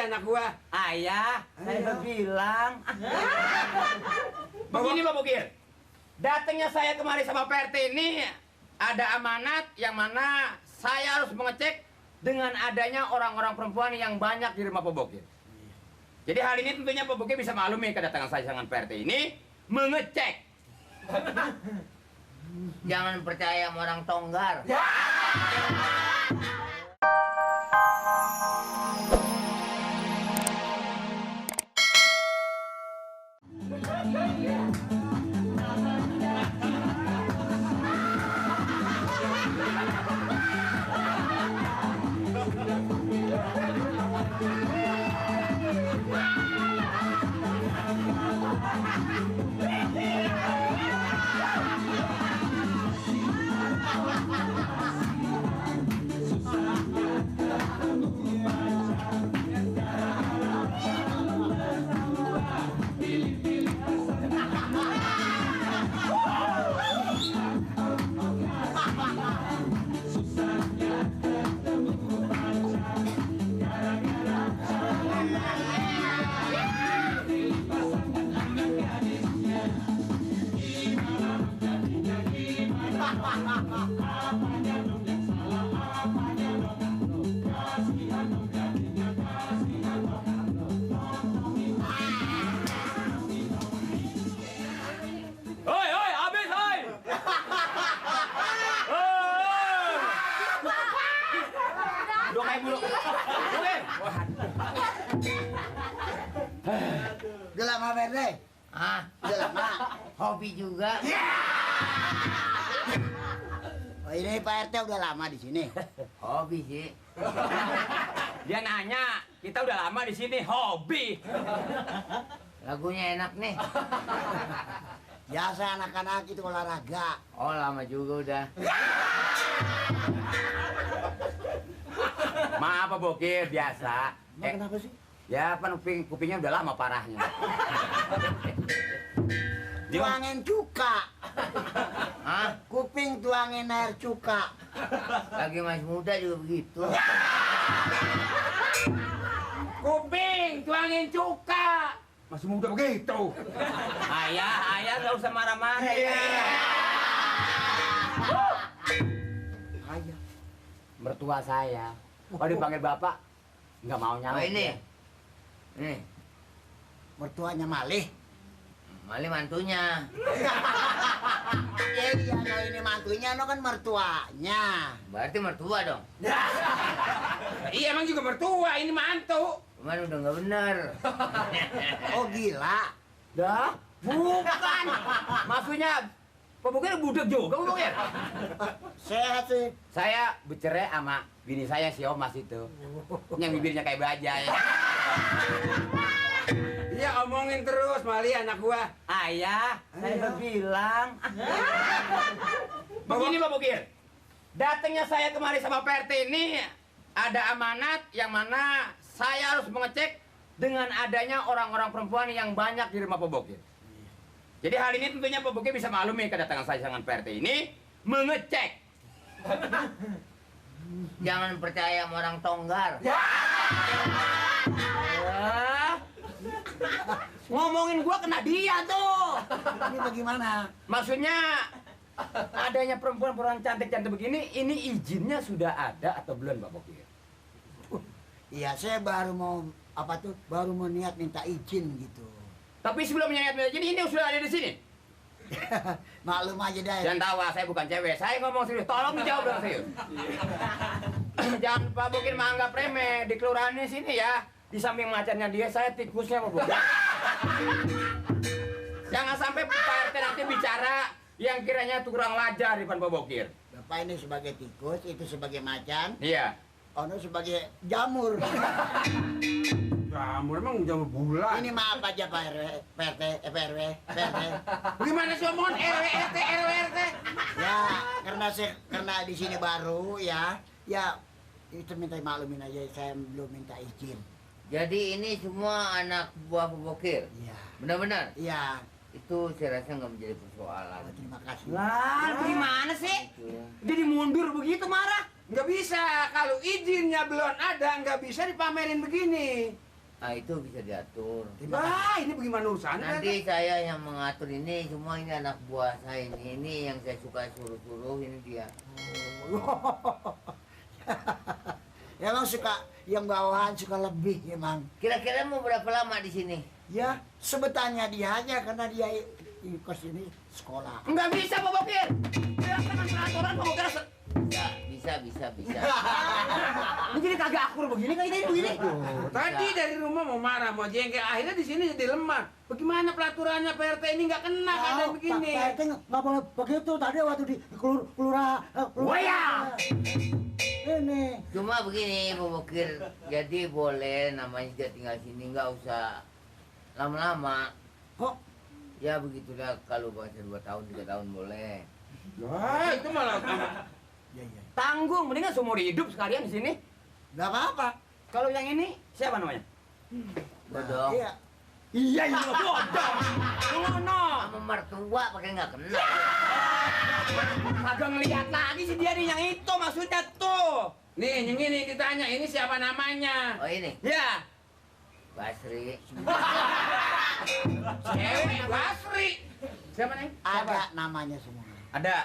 anak gua. Ayah, saya udah bilang. Begini Pak Bokir, datangnya saya kemari sama Pak RT ini ada amanat yang mana saya harus mengecek dengan adanya orang-orang perempuan yang banyak di rumah Pak Bokir. Jadi hal ini tentunya Pak Bokir bisa maklumi kedatangan saya dengan Pak RT ini mengecek. Jangan percaya sama orang tonggar. Udah lama Berde? Ah, Udah lama? hobi juga. Oh ini Pak RT udah lama di sini. Hobi sih. Dia nanya, kita udah lama di sini, hobi. Lagunya enak nih. Biasa anak-anak itu olahraga. Oh, lama juga udah. Maaf Pak Bokir, biasa. Emang kenapa sih? Ya kan kupingnya udah lama parahnya. Tuangin cuka. Hah? Kuping tuangin air cuka. Lagi masih muda juga begitu. Kuping, tuangin cuka. Masih muda begitu. Ayah nggak usah marah-marah ya. Ayah. Mertua saya. Kalau dipanggil bapak, nggak mau Oh, nyawa. ini. Nih, Mertuanya Malih. Mali mantunya. Ya iya, no ini mantunya, no kan mertuanya. Berarti mertua dong. Iya emang juga mertua, ini mantu. Cuman udah nggak bener. Oh gila. Dah, bukan. Maksudnya, Pak Bokir budak juga Pak Bokir. Sehat sih. Saya bercerai sama bini saya si Omas itu. Yang bibirnya kayak bajai. Iya omongin terus Mali anak gua. Ayah, saya udah bilang. Begini Pak Bokir, datangnya saya kemari sama Pak RT ini ada amanat yang mana saya harus mengecek dengan adanya orang-orang perempuan yang banyak di rumah Pak Bokir. Jadi hal ini tentunya Pak Bokir bisa maklumi kedatangan saya dengan Pak RT ini mengecek. Jangan percaya sama orang tonggar. Ngomongin gua kena dia tuh. Ini bagaimana? Maksudnya adanya perempuan-perempuan cantik-cantik begini, ini izinnya sudah ada atau belum Pak Bokir? Iya, saya baru mau baru mau niat minta izin gitu. Tapi sebelum minta izin ini sudah ada di sini. Maklum aja dah. Jangan tawa, saya bukan cewek. Saya ngomong serius. Tolong dijawab dengan serius. Jangan Pak Bokir menganggap remeh di kelurahan ini sini ya. Di samping macannya dia, saya tikusnya Pak Bokir. Jangan sampai Pak RT nanti bicara yang kiranya itu kurang wajar di depan Pak Bokir. Bapak ini sebagai tikus, itu sebagai macan, Iya. ono sebagai jamur. Jamur emang jamur bulan. Ini maaf aja Pak RW, PRT, PRW, PRT. Gimana sih omongan RW RT RW RT? Ya, karena di sini baru ya, itu minta maklumin aja, saya belum minta izin. Jadi ini semua anak buah Pak Bokir. Iya. Benar-benar. Iya. Itu saya rasa nggak menjadi persoalan. Oh, terima kasih. Lah, gimana sih? Gitu ya. Jadi mundur begitu marah? Nggak bisa, kalau izinnya belum ada, nggak bisa dipamerin begini. Ah, itu bisa diatur. Wah, ini bagaimana urusannya? Nanti saya yang mengatur ini, semua ini anak buah saya ini yang saya suka suruh-suruh ini dia. Emang suka yang bawahan suka lebih emang. Kira-kira mau berapa lama di sini? Ya, sebetulnya dia aja karena dia kos ini sekolah. Nggak bisa Pak Bokir. Dengan peraturan Pak Bokir. Bisa. Ini jadi kagak akur begini kayak ini begini. Tadi dari rumah mau marah, mau jengkel, akhirnya di sini jadi lemah. Bagaimana pelaturannya Pak RT ini nggak kena keadaan begini? Pak RT nggak boleh begitu tadi waktu di kelurahan. Waya! Ini. Cuma begini, Bu Bokir, jadi boleh namanya dia tinggal sini, nggak usah lama-lama. Kok? Ya begitulah, kalau bahasa 2 tahun, 3 tahun boleh. Wah, itu malah Ya, ya. Tanggung, mendingan seumur hidup sekalian di sini. Gak apa-apa. Kalau yang ini siapa namanya? Bodong. Iya. Iya, bodoh. Ngono. Sama mertua pakai nggak kena. Kagak ngeliat lagi si dia nih yang itu maksudnya tuh. nih, yang ini ditanya, ini siapa namanya? Oh ini, Ya. Basri. Cewek Basri. Siapa nih? Ada namanya semua. Ada.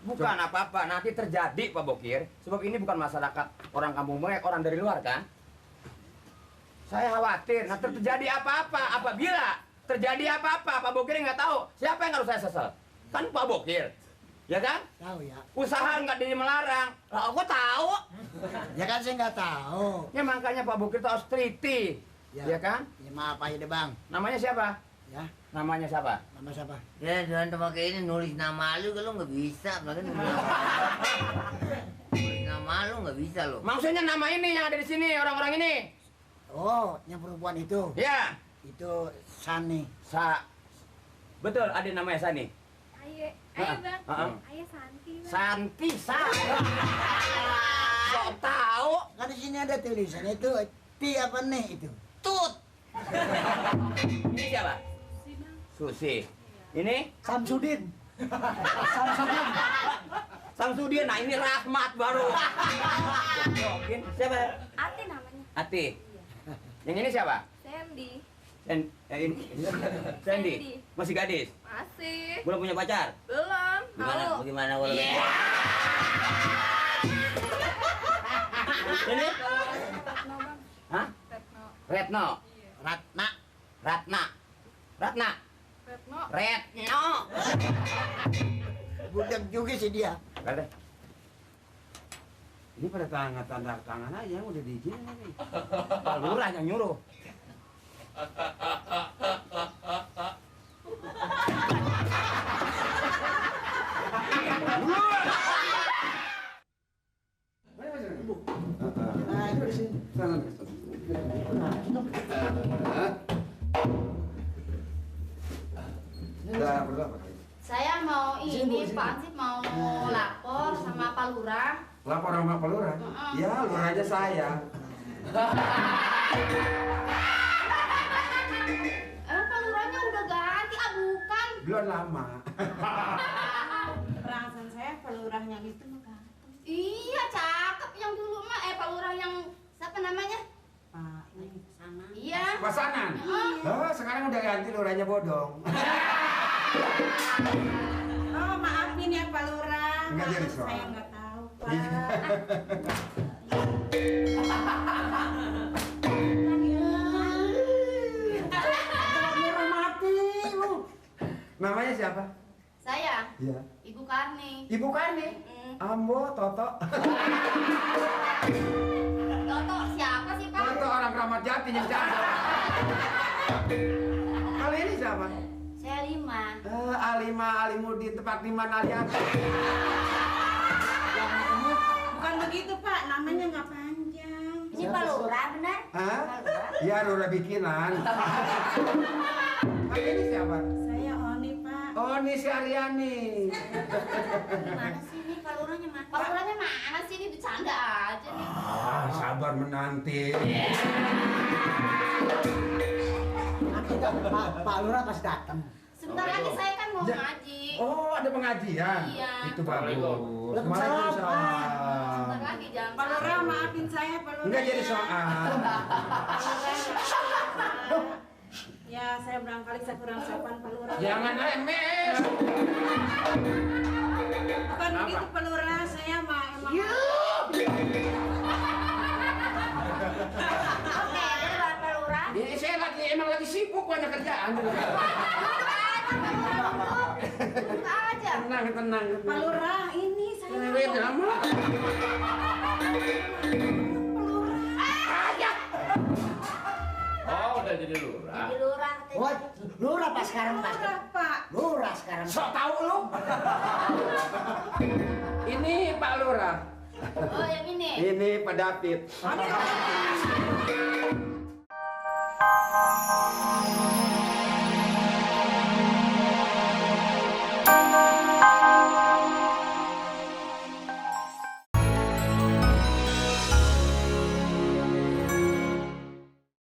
Bukan apa-apa, nanti terjadi Pak Bokir. Sebab ini bukan masyarakat orang kampung mereka, orang dari luar kan. Saya khawatir, nanti terjadi apa-apa. Apabila terjadi apa-apa, Pak Bokir nggak tahu. Siapa yang harus saya sesal? Kan Pak Bokir. Ya kan? Tahu ya. Usaha nggak jadi melarang. Lah, aku tahu. Ya kan saya nggak tahu. Ya makanya Pak Bokir itu harus teliti. Ya kan? Ya maaf aja deh bang. Namanya siapa? Ya. Namanya siapa? Nama siapa? Ya jangan pakai ini nulis nama lu kalau nggak bisa, makanya nulis nama lu nggak bisa lo. Maksudnya nama ini yang ada di sini, orang-orang ini. Oh, yang perempuan itu. Ya. Itu Sani. Betul, ada namanya Sani. Ayo Ah, bang, ah, ah. ayo Santi bang. Santi, Sok tahu. Kan di sini ada tulisannya itu Ti apa nih itu? Tut. Ini siapa? Si bang. Susi. Ini Samsudin. Samsudin. Samsudin. Nah ini Rahmat baru. Mungkin siapa? Ati namanya. Ati. Yang ini siapa? Sandy. Ini Sandy. Masih gadis. Masih. Belum punya pacar. Belum. Gimana? Mau. Bagaimana kalau Ini? Retno bang. Hah? Retno. Retno. Iya. Ratna. Ratna. Ratna. Retno. Retno. Budak juga sih dia. Kata. Ini pada tanda tangan aja yang udah diizinin nih. Pak Lurah yang nyuruh. Nah, itu di sini. Saya mau ini, Pak Ansip mau lapor sama Pak Lurah. Lapor sama Pak Lurah? Ya, lurah aja saya. Emang Pak Lurahnya udah ganti, bukan? Belum lama. Perasaan saya pelurahnya itu mah ganteng. Iya, cakep yang dulu mah. Pak Lurah yang siapa namanya? Pak ini kesana. Iya. Pasangan? Oh, sekarang udah ganti lurahnya bodong. Oh maafin ya Pak Lurah. Nggak jadi Maaf, soal. saya nggak tahu Pak. Murah mati lu. Namanya siapa? Saya, Iya. Ibu Karni. Ibu Karni? Ambo, Toto. Toto siapa sih, Pak? Toto orang Kramat Jati yang jago. Kali ini siapa? Saya Lima. Alima, Alimudin, tempat Liman Alianti. Yang ini bukan begitu Pak, namanya nggak panjang. Ini Pak Lurah benar? Hah? Ya, Rura bikinan. Kali ini siapa? Saya Oni Pak. Oh, ini si Aryani. Gimana sih ini Pak Lurahnya mana? Pak Lurahnya mana sih? Ini bercanda aja nih. Ah, sabar menanti. Nanti Pak Lurah pasti datang. Sebentar lagi saya kan mau Ya. ngaji. Oh, ada pengajian. Iya. Itu bagus. Waalaikumsalam. Waalaikumsalam. Sebentar lagi jangan Pak Lurah sampai. maaf maafin saya Pak Lurah. Enggak jadi ya. soal. Pak Lurah. Ya, saya barangkali saya kurang sopan Pak Lurah. Jangan remes. Bukan Apa? begitu Pak Lurah, saya mah emang. Oke, jadi Pak Lurah. Ini saya emang lagi sibuk banyak kerjaan. Buka aja. Tenang. Pak Lurah, ini saya. Lewat lama. Oh, udah jadi lurah. Jadi lurah. Wah, lurah pas sekarang pas. Lurah, Pak. Lurah sekarang. Sok tahu lu. Ini Pak Lurah. Oh, yang ini. Ini Pak David. Ada.